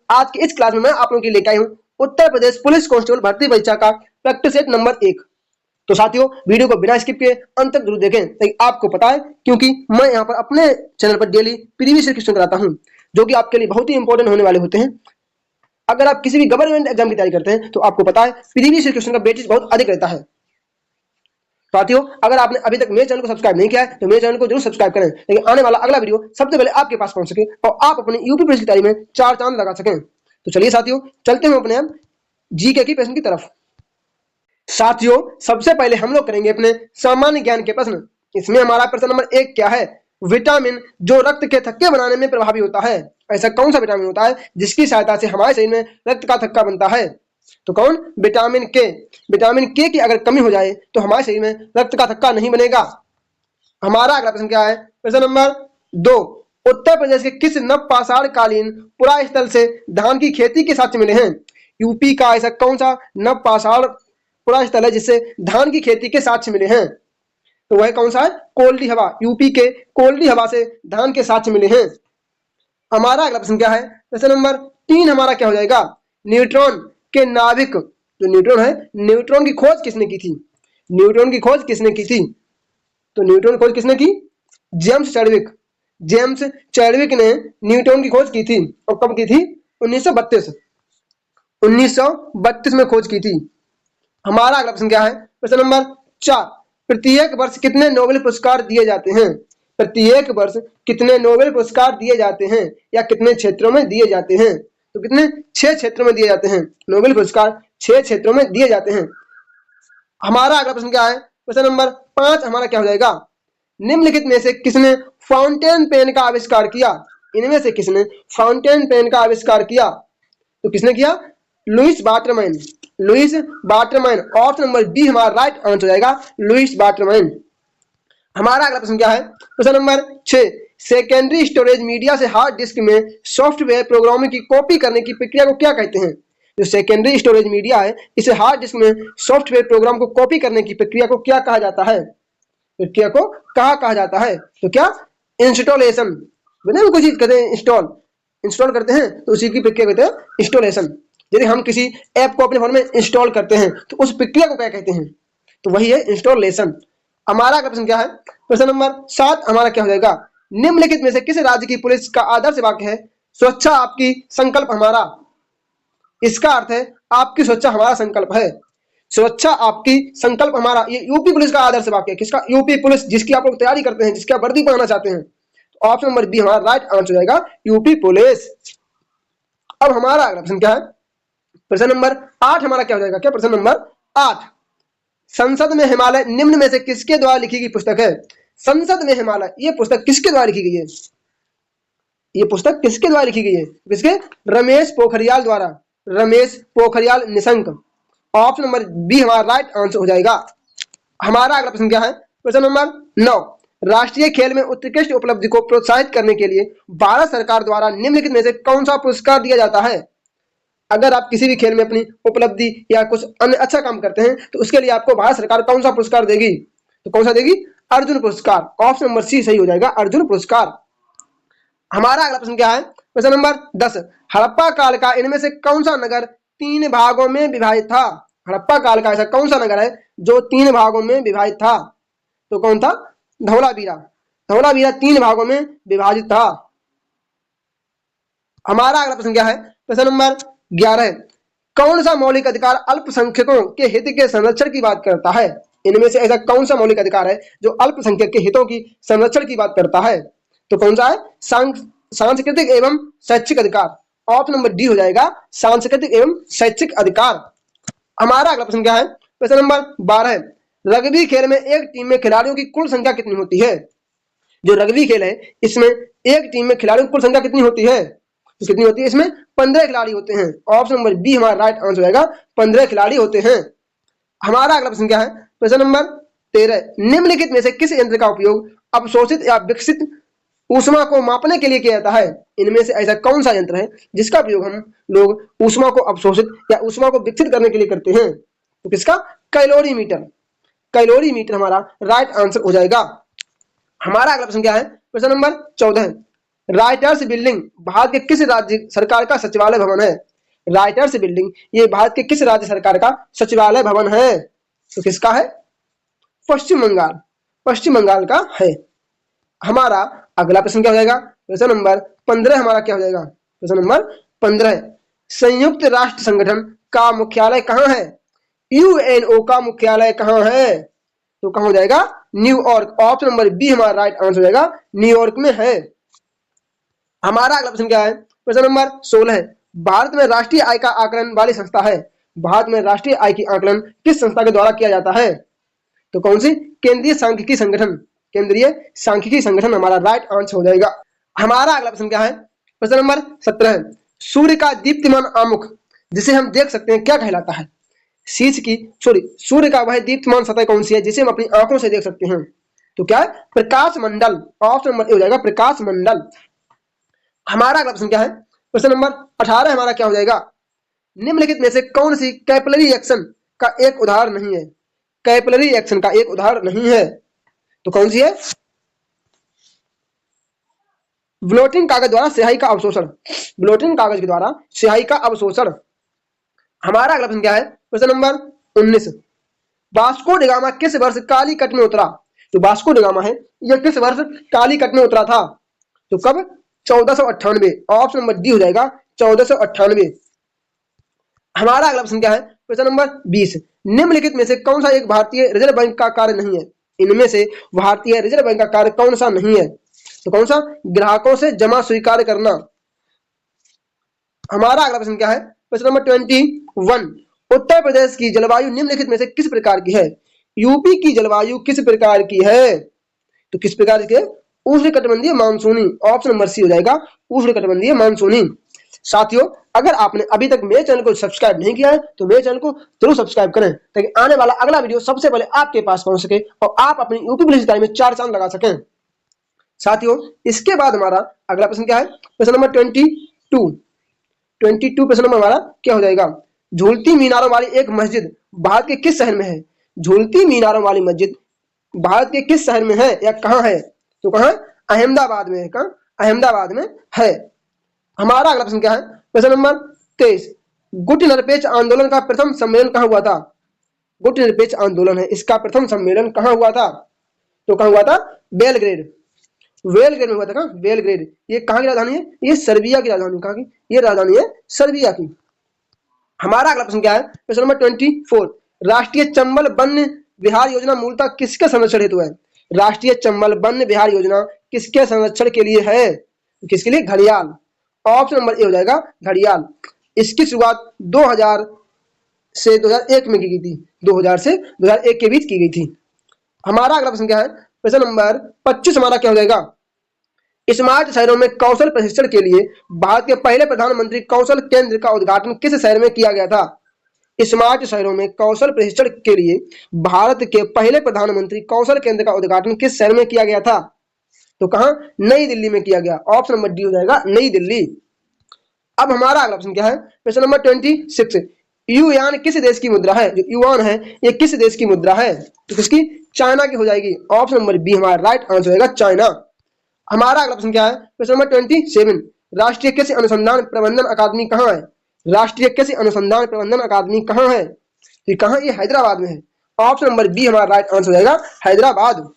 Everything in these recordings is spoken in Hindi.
आज की इस क्लास में मैं आप लोगों के लिए लेकर आई हूँ उत्तर प्रदेश पुलिस कांस्टेबल भर्ती परीक्षा का प्रैक्टिस सेट नंबर 1। तो साथियों, वीडियो को बिना स्किप किए अंत तक जरूर देखें ताकि आपको पता है, क्योंकि मैं यहाँ पर अपने चैनल पर डेली प्रीवियस क्वेश्चन कराता हूँ जो कि आपके लिए बहुत ही इंपॉर्टेंट होने वाले होते हैं। अगर आप किसी भी गवर्नमेंट एग्जाम की तैयारी करते हैं तो आपको पता है प्रीवियस क्वेश्चन का वेटेज बहुत अधिक रहता है। साथियों, अगर आपने अभी तक मेरे चैनल को सब्सक्राइब नहीं किया है तो मेरे चैनल को जरूर सब्सक्राइब करें ताकि आने वाला अगला वीडियो सबसे पहले आपके पास पहुंच सके और आप अपनी यूपी पुलिस की तैयारी में 4 चांद लगा सकें। तो चलिए साथियों, चलते हैं अपने जीके की प्रश्न की तरफ। साथियों, सबसे पहले हम लोग करेंगे अपने सामान्य ज्ञान के प्रश्न। इसमें हमारा प्रश्न नंबर 1 क्या है? विटामिन जो रक्त के थक्के बनाने में प्रभावी होता है, ऐसा कौन सा विटामिन होता है जिसकी सहायता से हमारे शरीर में रक्त का थक्का बनता है? तो कौन? विटामिन के। विटामिन के की अगर कमी हो जाए तो हमारे शरीर में रक्त का थक्का नहीं बनेगा। हमारा अगला प्रश्न क्या है? प्रश्न नंबर 2, उत्तर प्रदेश के किस नवपाषाण कालीन पुरा स्थल से धान की खेती के साक्ष्य मिले हैं? यूपी का ऐसा कौन सा नवपाषाण पुरा स्थल है जिससे धान की खेती के साक्ष्य मिले हैं? तो वह कौन सा है? कोल्डी हवा। यूपी के कोल्डी हवा से धान के साक्ष्य मिले हैं। हमारा अगला प्रश्न क्या है? प्रश्न नंबर 3 हमारा क्या हो जाएगा? न्यूट्रॉन के नाभिक, जो न्यूट्रॉन है, न्यूट्रॉन की खोज किसने की थी? न्यूट्रॉन की खोज किसने की थी? तो न्यूट्रॉन की खोज किसने की? James Chadwick. जेम्स चैडविक ने न्यूट्रॉन की खोज की थी। और कब की थी? 1932 में खोज की थी। हमारा अगला प्रश्न क्या है? प्रश्न नंबर 4, प्रत्येक वर्ष कितने नोबेल पुरस्कार दिए जाते हैं? प्रत्येक वर्ष कितने नोबेल पुरस्कार दिए जाते हैं या कितने क्षेत्रों में दिए जाते हैं? तो कितने? 6 क्षेत्रों में दिए जाते हैं। नोबेल पुरस्कार 6 क्षेत्रों में दिए जाते हैं। हमारा अगला प्रश्न क्या है? प्रश्न नंबर 5 हमारा क्या हो जाएगा? निम्नलिखित में से किसने फाउंटेन पेन का आविष्कार किया? इनमें से किसने फाउंटेन पेन का आविष्कार किया? तो किसने किया? Lewis Waterman. Lewis Waterman. Option number D हमारा राइट आंसर हो जाएगा, लुईस वाटरमैन। हमारा अगला प्रश्न क्या है? प्रश्न नंबर 6, सेकेंडरी स्टोरेज मीडिया से हार्ड डिस्क में सॉफ्टवेयर प्रोग्रामिंग की कॉपी करने की प्रक्रिया को क्या कहते हैं? जो सेकेंडरी स्टोरेज मीडिया है, इसे हार्ड डिस्क में सॉफ्टवेयर प्रोग्राम को कॉपी करने की प्रक्रिया को क्या कहा जाता है? प्रक्रिया को कहा जाता है? तो क्या? इंस्टॉलेशन। कोई चीज कहते हैं इंस्टॉल करते हैं तो उसी की प्रक्रिया कहते हैं इंस्टॉलेशन। यदि हम किसी ऐप को अपने फोन में इंस्टॉल करते हैं तो उस प्रक्रिया को क्या कहते हैं? तो वही है इंस्टॉलेशन। हमारा अगला प्रश्न क्या है? प्रश्न नंबर 7 हमारा क्या हो जाएगा? निम्नलिखित में से किस राज्य की पुलिस का आदर्श वाक्य है सुरक्षा आपकी संकल्प हमारा? इसका अर्थ है आपकी सुरक्षा हमारा संकल्प है। सुरक्षा आपकी संकल्प हमारा, ये यूपी पुलिस का आदर्श वाक्य है। किसका? यूपी पुलिस, जिसकी आप लोग तैयारी करते हैं, जिसकी आप वर्दी पहनना चाहते हैं। तो ऑप्शन नंबर बी हमारा राइट आंसर हो जाएगा, यूपी पुलिस। अब हमारा अगला प्रश्न क्या है? प्रश्न नंबर 8 हमारा क्या हो जाएगा? क्या? प्रश्न नंबर 8, संसद में हिमालय निम्न में से किसके द्वारा लिखी गई पुस्तक है? संसद में हिमालय, ये पुस्तक किसके द्वारा लिखी गई है? ये पुस्तक किसके द्वारा लिखी गई है? किसके? रमेश पोखरियाल द्वारा। Ramesh Pokhriyal Nishank. Option number B हमारा राइट आंसर हो जाएगा। हमारा अगला प्रश्न क्या है? प्रश्न नंबर 9, राष्ट्रीय खेल में उत्कृष्ट उपलब्धि को प्रोत्साहित करने के लिए भारत सरकार द्वारा निम्नलिखित में से कौन सा पुरस्कार दिया जाता है? अगर आप किसी भी खेल में अपनी उपलब्धि या कुछ अन्य अच्छा काम करते हैं तो उसके लिए आपको भारत सरकार कौन सा पुरस्कार देगी? तो कौन सा देगी? अर्जुन पुरस्कार। ऑप्शन नंबर सी सही हो जाएगा, अर्जुन पुरस्कार। हमारा अगला प्रश्न क्या है? प्रश्न नंबर 10, हड़प्पा काल का इनमें से कौन सा नगर 3 भागों में विभाजित था? हड़प्पा काल का ऐसा कौन सा नगर है जो 3 भागों में विभाजित था? तो कौन था? धौलावीरा। धौलावीरा 3 भागों में विभाजित था। हमारा अगला प्रश्न क्या है? प्रश्न नंबर 11, कौन सा मौलिक अधिकार अल्पसंख्यकों के हित के संरक्षण की बात करता है? इनमें से ऐसा कौन सा मौलिक अधिकार है जो अल्पसंख्यक के हितों की संरक्षण की बात करता है? तो कौन सा है? सांस्कृतिक एवं शैक्षिक अधिकार। ऑप्शन नंबर डी हो जाएगा, सांस्कृतिक एवं शैक्षिक अधिकार। हमारा अगला प्रश्न क्या है? प्रश्न नंबर 12, रग्बी खेल में एक टीम में खिलाड़ियों की कुल संख्या कितनी होती है? जो रग्बी खेल है इसमें एक टीम में खिलाड़ियों की कुल संख्या कितनी होती है? तो कितनी होती है? इसमें 15 खिलाड़ी होते हैं। ऑप्शन नंबर बी हमारा राइट आंसर हो जाएगा, 15 खिलाड़ी होते हैं। हमारा अगला प्रश्न क्या है? प्रश्न नंबर 13, निम्नलिखित में से किस यंत्र का उपयोग अवशोषित या विकसित ऊष्मा को मापने के लिए किया जाता है? इनमें से ऐसा कौन सा यंत्र है जिसका उपयोग हम लोग ऊष्मा को अवशोषित या ऊष्मा को विकसित करने के लिए करते हैं? तो किसका? कैलोरीमीटर। कैलोरीमीटर हमारा राइट आंसर हो जाएगा। हमारा अगला प्रश्न क्या है? प्रश्न नंबर 14, राइटर्स बिल्डिंग भारत के किस राज्य सरकार का सचिवालय भवन है? राइटर्स बिल्डिंग ये भारत के किस राज्य सरकार का सचिवालय भवन है? तो किसका है? पश्चिम बंगाल, पश्चिम बंगाल का है। हमारा अगला प्रश्न क्या हो जाएगा? प्रश्न नंबर 15 हमारा क्या हो जाएगा? प्रश्न नंबर 15, संयुक्त राष्ट्र संगठन का मुख्यालय कहाँ है? यूएनओ का मुख्यालय कहाँ है? तो कहाँ हो जाएगा? न्यूयॉर्क। ऑप्शन नंबर बी हमारा राइट आंसर हो जाएगा, न्यूयॉर्क में है। हमारा अगला प्रश्न क्या है? प्रश्न नंबर 16, भारत में राष्ट्रीय आय का आकलन वाली संस्था है। भारत में राष्ट्रीय आय की आकलन किस संस्था के द्वारा किया जाता है? तो कौन सी? केंद्रीय सांख्यिकी संगठन, केंद्रीय सांख्यिकी संगठन हमारा राइट आंसर हो जाएगा। हमारा अगला प्रश्न क्या है? प्रश्न नंबर 17, सूर्य का दीप्तिमान आमुख जिसे हम देख सकते हैं क्या कहलाता है? सूर्य का वह दीप्तिमान सतह कौन सी है जिसे हम अपनी आंखों से देख सकते हैं? तो क्या है? प्रकाश मंडल। ऑप्शन नंबर ए हो जाएगा, प्रकाश मंडल। हमारा अगला प्रश्न क्या है? प्रश्न नंबर 18 हमारा क्या हो जाएगा? निम्नलिखित में से कौन सी कैपिलरी एक्शन का एक उदाहरण नहीं है? कैपिलरी एक्शन का एक उदाहरण नहीं है, तो कौन सी है? ब्लोटिंग कागज द्वारा स्याही का अवशोषण, ब्लोटिंग कागज के द्वारा स्याही का अवशोषण। हमारा अगला प्रश्न क्या है? प्रश्न नंबर 19, वास्को डी गामा किस वर्ष कालीकट में उतरा? तो वास्को डी गामा है यह किस वर्ष कालीकट में उतरा था? तो कब? 1498। ऑप्शन नंबर डी हो जाएगा, 1498। हमारा अगला प्रश्न क्या है? प्रश्न नंबर 20, निम्नलिखित में से कौन सा एक भारतीय रिजर्व बैंक का कार्य नहीं है? इनमें से भारतीय रिजर्व बैंक का कार्य कौन सा नहीं है? तो कौन सा? ग्राहकों से जमा स्वीकार करना। हमारा अगला प्रश्न क्या है? प्रश्न नंबर 21, उत्तर प्रदेश की जलवायु निम्नलिखित में से किस प्रकार की है? यूपी की जलवायु किस प्रकार की है? तो किस प्रकार की है? उष्णकटिबंधीय मानसूनी। ऑप्शन नंबर सी हो जाएगा, उष्णकटिबंधीय मानसूनी। साथियों, अगर आपने अभी तक मेरे चैनल को सब्सक्राइब नहीं किया है तो मेरे चैनल को जरूर सब्सक्राइब करें ताकि आने वाला अगला वीडियो सबसे पहले आपके पास पहुंच सके और आप अपनी यूपी पुलिस तैयारी में 4 चांद लगा सकें। साथियों, इसके बाद हमारा अगला प्रश्न क्या है? प्रश्न नंबर 22 प्रश्न नंबर हमारा क्या हो जाएगा? झूलती मीनारों वाली एक मस्जिद भारत के किस शहर में है? झूलती मीनारों वाली मस्जिद भारत के किस शहर में है या कहाँ है? तो कहाँ? अहमदाबाद में है। कहाँ? अहमदाबाद में है। हमारा अगला प्रश्न क्या है? प्रश्न नंबर 23, गुट निरपेक्ष आंदोलन का प्रथम सम्मेलन कहाँ हुआ था? गुट निरपेक्ष आंदोलन है, इसका प्रथम सम्मेलन कहाँ हुआ था? तो कहाँ हुआ था? बेलग्रेड, बेलग्रेड में हुआ था। कहाँ? बेलग्रेड। ये कहाँ की राजधानी है? ये सर्बिया की राजधानी। कहाँ की? ये राजधानी है सर्बिया की। हमारा अगला प्रश्न क्या है? प्रश्न नंबर 24, राष्ट्रीय चंबल वन्य विहार योजना मूलतः किसके संरक्षण हेतु है? राष्ट्रीय चंबल वन्य विहार योजना किसके संरक्षण के लिए है? किसके लिए? घड़ियाल। ऑप्शन नंबर ए हो जाएगा, घड़ियाल। इसकी शुरुआत 2000 से 2001 में की गई थी, 2000 से 2001 के बीच की गई थी। हमारा अगला प्रश्न क्या है? प्रश्न नंबर 25 हमारा क्या हो जाएगा? स्मार्ट शहरों में कौशल प्रशिक्षण के लिए भारत के पहले प्रधानमंत्री कौशल केंद्र का उद्घाटन किस शहर में किया गया था? स्मार्ट शहरों में कौशल प्रशिक्षण के लिए भारत के पहले प्रधानमंत्री कौशल केंद्र का उद्घाटन किस शहर में किया गया था? तो कहां? नई दिल्ली में किया गया। ऑप्शन नंबर डी हो जाएगा, नई दिल्ली। अब हमारा अगला प्रश्न क्या है? प्रश्न नंबर 26, युआन किस देश की मुद्रा है? जो युआन है ये किस देश की मुद्रा है? तो किसकी? चाइना की हो जाएगी। ऑप्शन नंबर बी हमारा राइट आंसर होगा, चाइना। हमारा अगला प्रश्न क्या है? प्रश्न नंबर 27, राष्ट्रीय कृषि अनुसंधान प्रबंधन अकादमी कहाँ है? राष्ट्रीय कृषि अनुसंधान प्रबंधन अकादमी कहाँ है? तो कहाँ? ये हैदराबाद में है। ऑप्शन नंबर बी हमारा राइट आंसर हो जाएगा, हैदराबाद।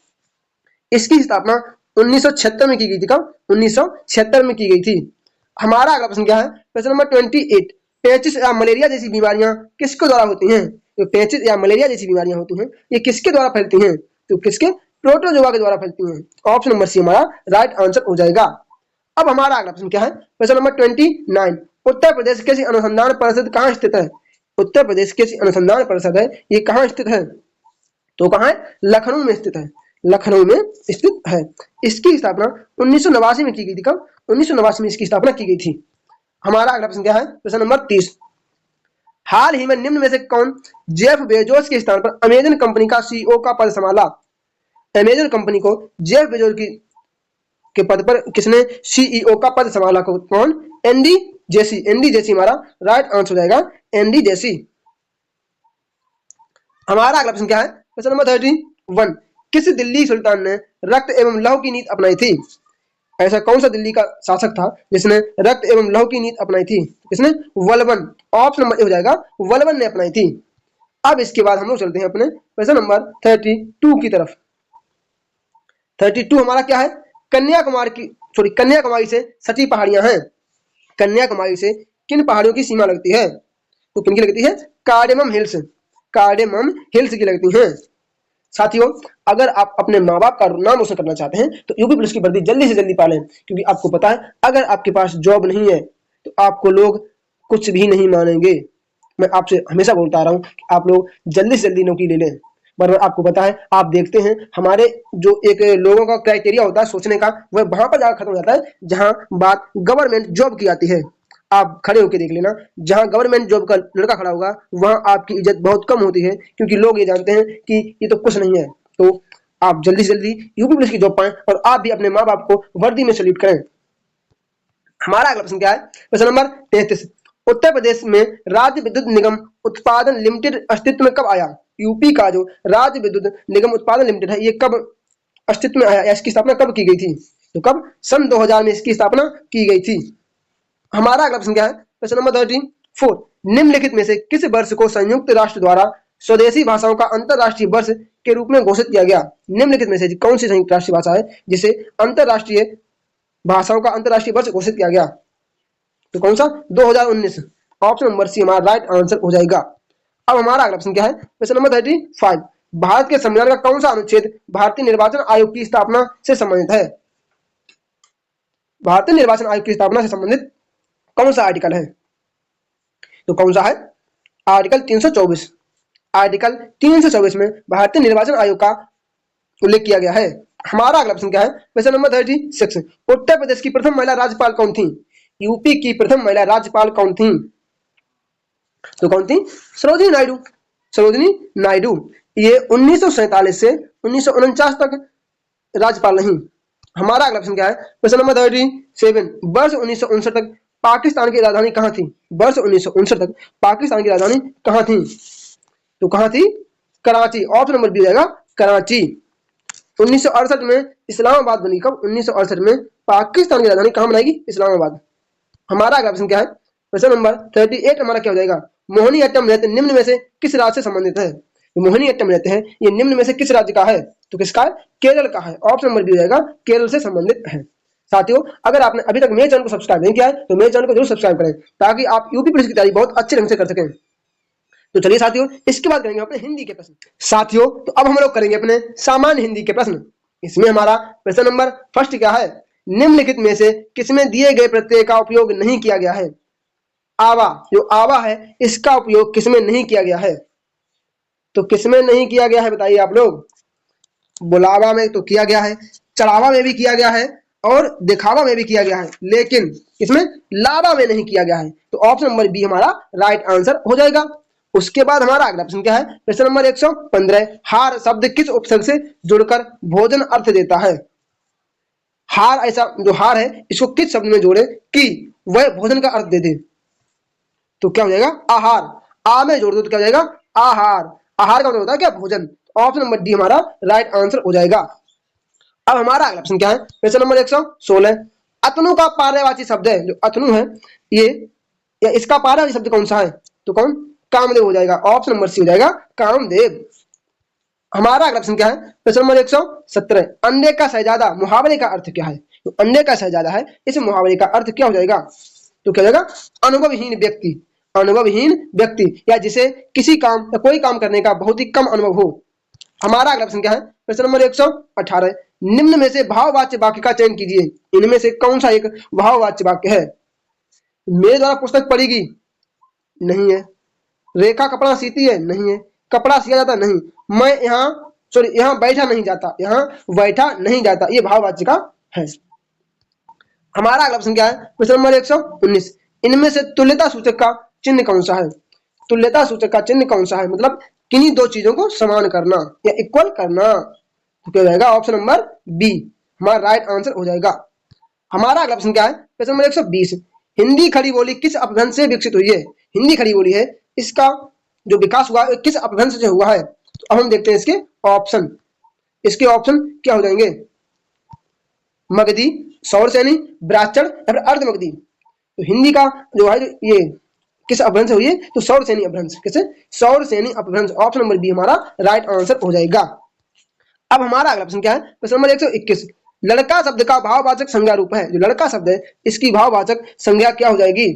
इसकी स्थापना 1976 में की गई थी। कब? 1976 में की गई थी। हमारा अगला प्रश्न क्या है? प्रश्न नंबर 28, पेचिस या मलेरिया जैसी बीमारियां किसके द्वारा होती हैं? तो पेचिस या मलेरिया जैसी बीमारियां होती हैं ये किसके द्वारा फैलती हैं? तो किसके? प्रोटोजोआ के द्वारा फैलती हैं। ऑप्शन नंबर सी हमारा राइट आंसर हो जाएगा। अब हमारा अगला प्रश्न क्या है? प्रश्न नंबर 29, उत्तर प्रदेश कृषि अनुसंधान परिषद कहाँ स्थित है? उत्तर प्रदेश कृषि अनुसंधान परिषद है ये कहाँ स्थित है? तो कहाँ है? लखनऊ में स्थित है, लखनऊ में स्थित है। इसकी स्थापना 1989 में की गई थी। कब? 1989 में इसकी स्थापना की गई थी। हमारा अगला प्रश्न क्या है? प्रश्न नंबर 30, हाल ही में निम्न में से कौन जेफ बेजोस के स्थान पर अमेजन कंपनी का सीईओ का पद संभाला? अमेजन कंपनी को जेफ बेजोस के पद पर किसने सीईओ का पद संभाला? कौन? Andy Jassy. एंडी जेसी हमारा राइट आंसर हो जाएगा, एंडी जेसी। हमारा अगला प्रश्न क्या है? प्रश्न नंबर 31, किस दिल्ली सुल्तान ने रक्त एवं लहू की नीति अपनाई थी? ऐसा कौन सा दिल्ली का शासक था जिसने रक्त एवं लौह की नीति अपनाई थी? किसने? वल्लभन। ऑप्शन नंबर ए हो जाएगा, वल्लभन ने अपनाई थी। अब इसके बाद हम लोग चलते हैं अपने क्वेश्चन नंबर 32 की तरफ। 32 हमारा क्या है? कन्याकुमारी से सटी पहाड़ियां हैं। कन्याकुमारी से किन पहाड़ियों की सीमा लगती है? तो किन की लगती है? Cardamom hills. कार्डेमम हिल्स की लगती हैं। साथियों, अगर आप अपने माँ बाप का नाम रोशन करना चाहते हैं तो यूपी पुलिस की वर्दी जल्दी से जल्दी पालें, क्योंकि आपको पता है अगर आपके पास जॉब नहीं है तो आपको लोग कुछ भी नहीं मानेंगे। मैं आपसे हमेशा बोलता आ रहा हूँ कि आप लोग जल्दी से जल्दी नौकरी ले लें। पर आपको पता है, आप देखते हैं हमारे जो एक लोगों का क्राइटेरिया होता है सोचने का, वह वहां पर जाकर खत्म हो जाता है जहां बात गवर्नमेंट जॉब की आती है। आप खड़े होकर देख लेना, जहां गवर्नमेंट जॉब का लड़का खड़ा होगा वहां आपकी इज्जत बहुत कम होती है, क्योंकि लोग ये जानते हैं कि ये तो कुछ नहीं है। तो आप जल्दी से जल्दी यूपी पुलिस की जॉब पाएं और आप भी अपने माँ बाप को वर्दी में सैल्यूट करें। हमारा अगला प्रश्न क्या है? प्रश्न नंबर 33। उत्तर प्रदेश में राज्य विद्युत निगम उत्पादन लिमिटेड अस्तित्व में कब आया? यूपी का जो राज्य विद्युत निगम उत्पादन लिमिटेड है, ये कब अस्तित्व में आया? इसकी स्थापना कब की गई थी? तो कब? सन 2000 में इसकी स्थापना की गई थी। हमारा अगला प्रश्न क्या है? प्रश्न नंबर 34। निम्नलिखित में से किस वर्ष को संयुक्त राष्ट्र द्वारा स्वदेशी भाषाओं का अंतरराष्ट्रीय वर्ष के रूप में घोषित किया गया? निम्नलिखित में से कौन सी संयुक्त राष्ट्रीय भाषा है जिसे अंतरराष्ट्रीय भाषाओं का अंतरराष्ट्रीय वर्ष घोषित किया गया? तो कौन सा? 2019। ऑप्शन नंबर सी हमारा राइट आंसर हो जाएगा। अब हमारा अगला प्रश्न क्या है? प्रश्न नंबर 35। भारत के संविधान का कौन सा अनुच्छेद भारतीय निर्वाचन आयोग की स्थापना से संबंधित है? भारतीय निर्वाचन आयोग की स्थापना से संबंधित कौन सा आर्टिकल है? तो कौन सा है? आर्टिकल 324। आर्टिकल 324 में भारतीय निर्वाचन आयोग का उल्लेख किया गया है। हमारा अगला प्रश्न क्या है? प्रश्न नंबर 36। उत्तर प्रदेश की प्रथम महिला राज्यपाल कौन थी? यूपी की प्रथम महिला राज्यपाल कौन थी? तो कौन थी? सरोजिनी नायडू। सरोजिनी नायडू। ये 1947 से 1949 तक राज्यपाल रही। हमारा अगला प्रश्न क्या है? प्रश्न नंबर 37। वर्ष 1959 तक पाकिस्तान की राजधानी कहाँ थी? वर्ष 1959 तक पाकिस्तान की राजधानी कहाँ थी? तो कहाँ थी? कराची। ऑप्शन नंबर बी हो जाएगा, कराची। 1968 में इस्लामाबाद बनी। कब? 1968 में पाकिस्तान की राजधानी कहाँ बनाएगी? इस्लामाबाद। हमारा अगला प्रश्न क्या है? प्रश्न नंबर 38 हमारा क्या हो जाएगा? मोहिनीअट्टम नृत्य निम्न में से किस राज्य से संबंधित है? मोहिनीअट्टम नृत्य है, ये निम्न में से किस राज्य का है? तो किसका है? केरल का है। ऑप्शन नंबर बी हो जाएगा, केरल से संबंधित है। साथियों, अगर आपने अभी तक मेरे चैनल को सब्सक्राइब नहीं किया है तो मेरे चैनल को जरूर सब्सक्राइब करें, ताकि आप यूपी पुलिस की तैयारी बहुत अच्छे ढंग से कर सकें। तो चलिए साथियों, इसके बाद करेंगे अपने हिंदी के प्रश्न। साथियों, तो अब हम लोग करेंगे अपने सामान्य हिंदी के प्रश्न। इसमें हमारा प्रश्न नंबर फर्स्ट क्या है? निम्नलिखित में से किसमें दिए गए प्रत्यय का उपयोग नहीं किया गया है? आवा। जो आवा है इसका उपयोग किसमें नहीं किया गया है? तो किसमें नहीं किया गया है बताइए आप लोग? बुलावा में तो किया गया है, चढ़ावा में भी किया गया है और दिखावा में भी किया गया है, लेकिन इसमें लावा में नहीं किया गया है। तो ऑप्शन नंबर बी हमारा राइट आंसर हो जाएगा। उसके बाद हमारा अगला प्रश्न क्या है? प्रश्न नंबर 115। हार शब्द किस उपसर्ग से जुड़कर भोजन अर्थ देता है? हार, ऐसा जो हार है इसको किस शब्द में जोड़े कि वह भोजन का अर्थ दे दे? तो क्या हो जाएगा? आहार। आ में जोड़ दो तो क्या हो जाएगा? आहार। आहार का मतलब होता है क्या? भोजन। ऑप्शन नंबर डी हमारा राइट आंसर हो जाएगा। अब हमारा अगला प्रश्न क्या है? प्रश्न नंबर 116। अतनु का पर्यायवाची शब्द है, जो अतनु है ये या इसका पर्यायवाची शब्द कौन सा है? तो कौन? कामदेव हो जाएगा। ऑप्शन नंबर सी हो जाएगा, कामदेव। हमारा अगला प्रश्न क्या है? प्रश्न नंबर 117। अंडे का शहजादा मुहावरे का अर्थ क्या है? तो अंडे का शहजादा है, इस मुहावरे का अर्थ क्या हो जाएगा? तो क्या हो जाएगा? अनुभवहीन व्यक्ति। अनुभवहीन व्यक्ति, या जिसे किसी काम या कोई काम करने का बहुत ही कम अनुभव हो। हमारा अगला प्रश्न क्या है? प्रश्न नंबर 118। निम्न में से भाववाच्य वाक्य का चयन कीजिए। इनमें से कौन सा एक भाववाच्य वाक्य है? मेरे द्वारा पुस्तक पढ़ेगी? नहीं है। रेखा कपड़ा सीती है? नहीं है। कपड़ा सिया जाता? नहीं। मैं यहाँ बैठा नहीं जाता, यहाँ बैठा नहीं जाता, ये भाववाच्य का है। हमारा अगला प्रश्न क्या है? प्रश्न नंबर 119। इनमें से तुल्यता सूचक का चिन्ह कौन सा है? तुल्यता सूचक का चिन्ह कौन सा है? मतलब किन्हीं दो चीजों को समान करना या इक्वल करना। तो क्या हो जाएगा? ऑप्शन नंबर बी हमारा राइट आंसर हो जाएगा। हमारा अगला प्रश्न क्या है? प्रश्न नंबर 120। हिंदी खड़ी बोली किस अपभ्रंश से विकसित हुई है? हिंदी खड़ी बोली है, इसका जो विकास हुआ है किस अपभ्रंश से हुआ है? तो अब हम देखते हैं इसके ऑप्शन। इसके ऑप्शन क्या हो जाएंगे? मगधी, सौरसेनी, ब्राह्मण या फिर अर्धमगधी। तो हिंदी का जो है ये किस अपभ्रंश हुई है? तो सौरसेनी अपभ्रंश। किसे? सौरसेनी अपभ्रंश। ऑप्शन नंबर बी हमारा राइट आंसर हो जाएगा। अब हमारा अगला प्रश्न क्या है? प्रश्न नंबर 121। लड़का शब्द का भाववाचक संज्ञा रूप है। जो लड़का शब्द है इसकी भाववाचक संज्ञा क्या हो जाएगी?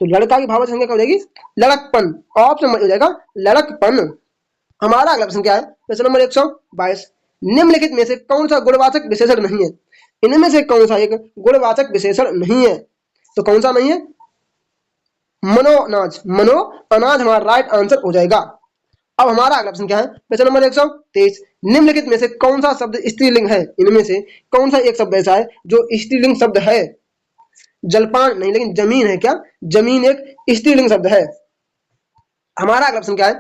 तो लड़का की भाववाचक संज्ञा क्या हो जाएगी? लड़कपन। ऑप्शन नंबर हो जाएगा लड़कपन। हमारा अगला प्रश्न क्या है? प्रश्न नंबर 122। निम्नलिखित में से कौन सा गुणवाचक विशेषण नहीं है? इनमें से कौन सा एक गुणवाचक विशेषण नहीं है? तो कौन सा नहीं है? मनो अनाज। मनो अनाज हमारा राइट आंसर हो जाएगा। अब हमारा अगला प्रश्न क्या है? प्रश्न नंबर 123। निम्नलिखित में से कौन सा शब्द स्त्रीलिंग है? इनमें से कौन सा एक शब्द ऐसा है जो स्त्रीलिंग शब्द है? जलपान नहीं, लेकिन जमीन है। क्या? जमीन एक स्त्रीलिंग शब्द है। हमारा अगला प्रश्न क्या है?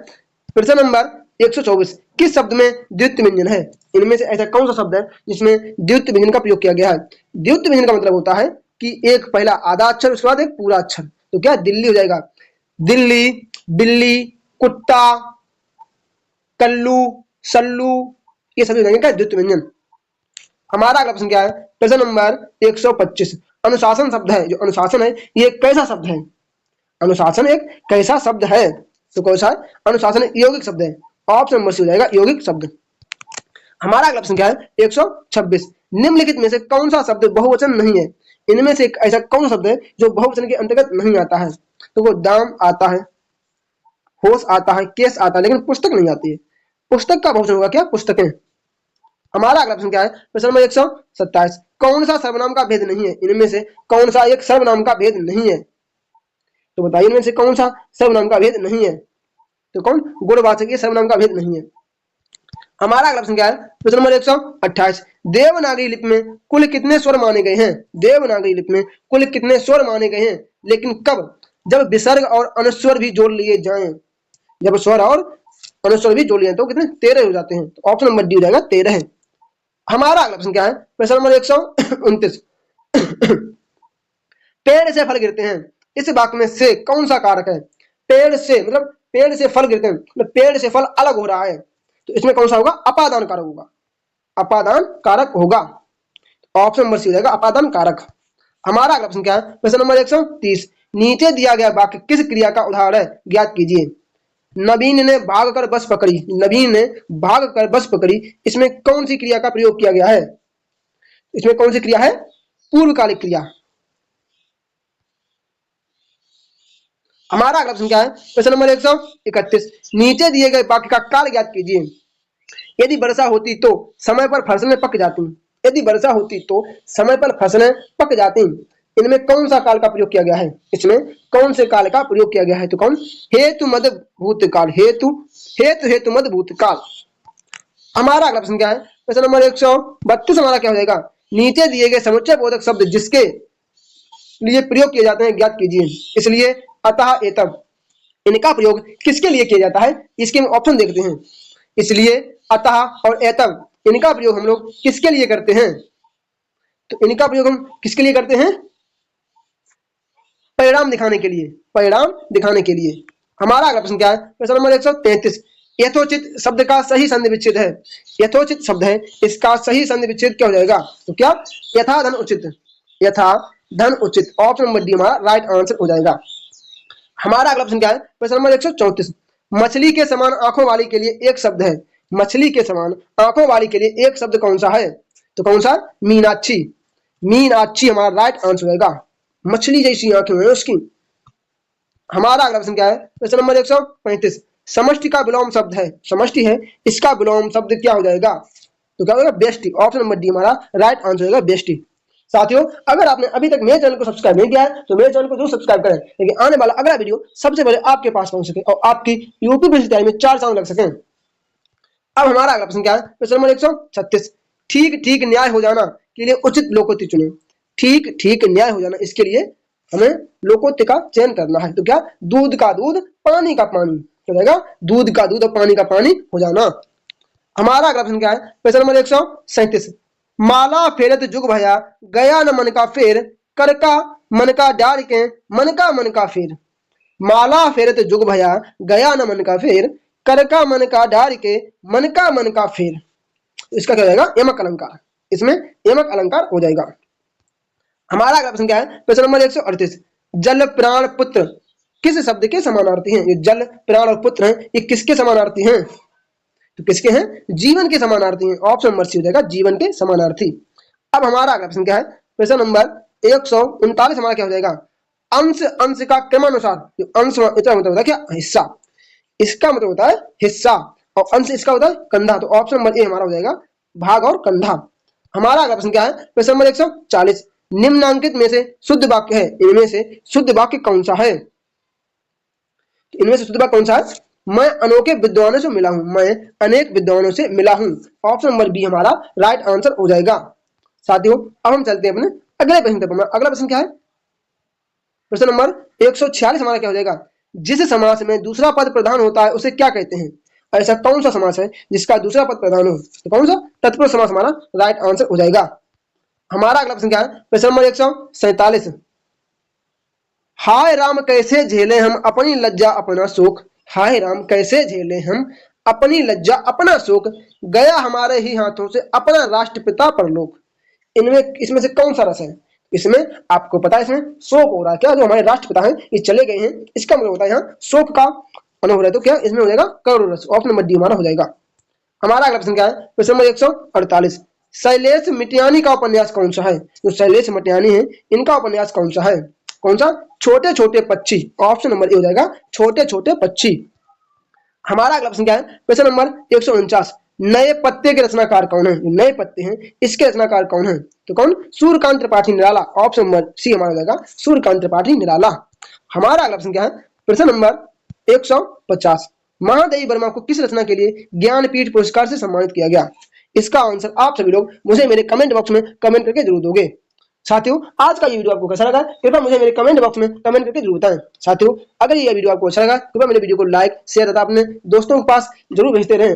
प्रश्न नंबर 124। किस शब्द में द्वित्व व्यंजन है? इनमें से ऐसा कौन सा शब्द है जिसमें द्वित्व व्यंजन का प्रयोग किया गया है? द्वित्व व्यंजन का मतलब होता है कि एक पहला आधा अक्षर उसके बाद एक पूरा अक्षर। तो क्या? दिल्ली हो जाएगा। दिल्ली, बिल्ली, कुत्ता, कल्लू, सल्लू, ये सभी हो जाएंगे क्या? द्वित्व व्यंजन। हमारा अगला प्रश्न क्या है? प्रश्न नंबर 125। अनुशासन शब्द है। जो अनुशासन है ये कैसा शब्द है? अनुशासन एक कैसा शब्द है? तो कौन सा है? अनुशासन एक यौगिक शब्द है। ऑप्शन नंबर सी हो जाएगा यौगिक शब्द। हमारा अगला प्रश्न क्या है? 126। निम्नलिखित में से कौन सा शब्द बहुवचन नहीं है? इनमें से ऐसा कौन सा शब्द है जो बहुवचन के अंतर्गत नहीं आता है? तो वो दाम आता है, होश आता है, केस आता है, लेकिन पुस्तक नहीं आती है। पुस्तक का बहुवचन होगा क्या? पुस्तकें। हमारा अगला प्रश्न क्या है? प्रश्न नंबर 127। कौन सा सर्वनाम का भेद नहीं है? इनमें से कौन सा एक सर्वनाम का भेद नहीं है? तो बताइए इनमें से कौन सा सर्वनाम का भेद नहीं है? तो कौन? गुणवाचक। ये सर्वनाम का भेद नहीं है। हमारा अगला प्रश्न क्या है? प्रश्न नंबर 128। देवनागरी लिपि में कुल कितने स्वर माने गए हैं? देवनागरी लिपि में कुल कितने स्वर माने गए हैं, लेकिन कब? जब विसर्ग और अनुस्वर भी जोड़ लिए जाएं। जब स्वर और अनुस्वर भी जोड़ लिए तो कितने? 13 हो जाते हैं। तो ऑप्शन नंबर डी हो जाएगा 13। हमारा अगला प्रश्न क्या है? प्रश्न नंबर 129। पेड़ से फल गिरते हैं, इस वाक्य में से कौन सा कारक है? पेड़ से मतलब पेड़ से फल गिरते हैं, मतलब पेड़ से फल अलग हो रहा है, तो इसमें कौन सा होगा? अपादान कारक होगा। अपादान कारक होगा। ऑप्शन नंबर सी हो जाएगा अपादान कारक। हमारा अगला प्रश्न क्या है? प्रश्न नंबर 130। नीचे दिया गया वाक्य किस क्रिया का उदाहरण है? ज्ञात कीजिए। नवीन ने भाग कर बस पकड़ी। नवीन ने भाग कर बस पकड़ी, इसमें कौन सी क्रिया का प्रयोग किया गया है? इसमें कौन सी क्रिया है? पूर्वकालिक क्रिया। हमारा अगला प्रश्न क्या है? प्रश्न नंबर 131। नीचे दिए गए वाक्य का काल ज्ञात कीजिए। यदि वर्षा होती तो समय पर फसलें पक जाती। यदि वर्षा होती तो समय पर फसलें पक जाती। इनमें कौन सा काल का प्रयोग किया गया है? इसमें कौन से काल का प्रयोग किया गया है? तो कौन? हेतु मद भूतकाल। हेतु हेतु हेतु मद भूतकाल। हमारा अगला प्रश्न क्या है? प्रश्न नंबर 132 हमारा क्या हो जाएगा? नीचे दिए गए समुच्चय बोधक शब्द जिसके लिए प्रयोग किए जाते हैं ज्ञात कीजिए। इसलिए, अतः, एतब, इनका प्रयोग किसके लिए किया जाता है? इसके हम ऑप्शन देखते हैं। इसलिए, अतः और एतब, इनका प्रयोग हम लोग किसके लिए करते हैं? तो इनका प्रयोग हम किसके लिए करते हैं? परिणाम दिखाने के लिए। परिणाम दिखाने के लिए। हमारा अगला प्रश्न क्या है? प्रश्न नंबर 133। यथोचित शब्द का सही संधि विच्छेद है। यथोचित शब्द है, इसका सही संधि विच्छेद क्या हो जाएगा? तो क्या? यथा धन उचित। यथा धन उचित। ऑप्शन नंबर डी हमारा राइट आंसर हो जाएगा। हमारा अगला प्रश्न क्या है? प्रश्न नंबर 134। मछली के समान आंखों वाली के लिए एक शब्द है। मछली के समान आंखों वाली के लिए एक शब्द कौन सा है? तो कौन सा? मीनाक्षी। मीनाक्षी हमारा राइट आंसर होगा। मछली जैसी आंखें हैं उसकी। हमारा अगला प्रश्न क्या है? प्रश्न नंबर 135। समष्टि का विलोम शब्द है। समष्टि है, इसका विलोम शब्द क्या हो जाएगा? तो क्या होगा? बेष्टि। ऑप्शन नंबर डी हमारा राइट आंसर होगा बेष्टि। साथियों, अगर आपने अभी तक मेरे चैनल को सब्सक्राइब नहीं किया है तो मेरे चैनल को जरूर सब्सक्राइब करें, लेकिन आने वाला अगला वीडियो सबसे पहले आपके पास पहुंच सके और आपकी यूपी पुलिस तैयारी में 4 साल लग सकें। अब हमारा अगला प्रश्न क्या है? प्रश्न नंबर 136। ठीक ठीक न्याय हो जाना के लिए उचित लोकोक्ति चुने। ठीक ठीक न्याय हो जाना, इसके लिए हमें लोकोक्ति का चयन करना है। तो क्या? दूध का दूध, पानी का पानी। क्या जाएगा? दूध का दूध और पानी का पानी हो जाना। हमारा अगला प्रश्न क्या है? प्रश्न नंबर 137। माला फेरत जुग भया, गया न मन का फेर, कर का मन का डार के, मन का फेर। माला फेरत जुग भया, गया न मन का फेर, कर का मन का डार के, मन का फेर। इसका क्या हो जाएगा? यमक अलंकार। इसमें यमक अलंकार हो जाएगा। हमारा अगला प्रश्न क्या है, प्रश्न नंबर 138, जल प्राण पुत्र किस शब्द के समानार्थी हैं? ये जल प्राण और पुत्र हैं, ये किसके समानार्थी हैं? तो किसके हैं? जीवन के समानार्थी हैं। ऑप्शन नंबर सी हो जाएगा, जीवन के समानार्थी। अब हमारा अगला प्रश्न क्या है, प्रश्न नंबर 139 हमारा क्या हो जाएगा, अंश अंश का क्रमानुसार, जो अंश इसका मतलब होता है क्या, हिस्सा, इसका मतलब होता है हिस्सा, और अंश इसका होता है कंधा। तो ऑप्शन नंबर ए हमारा हो जाएगा भाग और कंधा। हमारा अगला प्रश्न क्या है, प्रश्न नंबर 140, निम्नांकित में से शुद्ध वाक्य है, इनमें से शुद्ध वाक्य कौन सा है? इनमें से शुद्ध वाक्य कौन सा है? मैं अनोखे विद्वानों से मिला हूं, मैं अनेक विद्वानों से मिला हूं। ऑप्शन नंबर बी हमारा राइट आंसर हो जाएगा। साथियों अब हम चलते हैं अपने अगले प्रश्न तक। अगला प्रश्न क्या है, प्रश्न नंबर 146 हमारा क्या हो जाएगा, जिस समास में दूसरा पद प्रधान होता है उसे क्या कहते हैं? ऐसा कौन सा समास है जिसका दूसरा पद प्रधान हो? तो कौन सा? तत्पुरुष समास हमारा राइट आंसर हो जाएगा। हमारा अगला प्रश्न क्या है, प्रश्न नंबर 147, हाय राम कैसे झेले हम अपनी लज्जा अपना शोक, हाय राम कैसे झेले हम अपनी लज्जा अपना शोक, गया हमारे ही हाथों से अपना राष्ट्रपिता परलोक। इनमें इसमें से कौन सा रस है? इसमें आपको पता है, इसमें शोक हो रहा है क्या, जो हमारे राष्ट्रपिता हैं ये चले गए हैं, इसका मतलब होता है यहाँ शोक का अनुभव हो रहा है। तो क्या इसमें हो जाएगा करुण रस। ऑप्शन नंबर डी हमारा हो जाएगा। हमारा अगला प्रश्न क्या है, प्रश्न नंबर 148, शैलेश मटियानी का उपन्यास कौन सा है? जो शैलेश मटियानी है इनका उपन्यास कौन सा है? कौन सा? छोटे छोटे पक्षी। ऑप्शन नंबर ए हो जाएगा छोटे छोटे पक्षी। हमारा अगला प्रश्न क्या है, प्रश्न नंबर 149, नए पत्ते के रचनाकार कौन है? नए पत्ते हैं इसके रचनाकार कौन है? तो कौन? Suryakant Tripathi Nirala. Option number C हमारा हो जाएगा सूर्यकांत त्रिपाठी निराला। हमारा अगला प्रश्न क्या है, प्रश्न नंबर 150, महादेवी वर्मा को किस रचना के लिए ज्ञानपीठ पुरस्कार से सम्मानित किया गया? इसका आंसर आप सभी लोग मुझे मेरे कमेंट बॉक्स में कमेंट करके जरूर दोगे। साथियों आज का ये वीडियो आपको कैसा लगा कृपया मुझे मेरे कमेंट बॉक्स में कमेंट करके जरूर बताएं। साथियों अगर ये वीडियो आपको अच्छा लगा कृपया मेरे वीडियो को लाइक शेयर तथा अपने दोस्तों के पास जरूर भेजते रहें।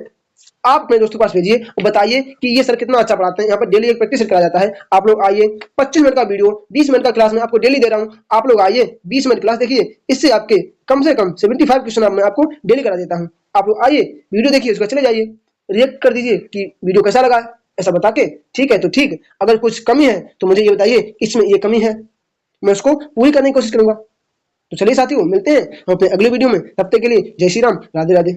आप अपने दोस्तों के पास भेजिए और बताइए कि ये सर कितना अच्छा पढ़ाते हैं। यहाँ पर डेली एक प्रैक्टिस कराया जाता है। आप लोग आइए, 25 मिनट का वीडियो 20 मिनट का क्लास में आपको डेली दे रहा हूँ। आप लोग आइए 20 मिनट क्लास देखिए, इससे आपके कम से कम 75 क्वेश्चन मैं आपको डेली करा देता हूँ। आप लोग आइए वीडियो देखिए, उसको चले जाइए, रिएक्ट कर दीजिए कि वीडियो कैसा लगा ऐसा बता के। ठीक है तो ठीक, अगर कुछ कमी है तो मुझे ये बताइए इसमें ये कमी है, मैं उसको पूरी करने की कोशिश करूंगा। तो चलिए साथियों मिलते हैं अपने अगले वीडियो में, तब तक के लिए जय श्री राम, राधे राधे।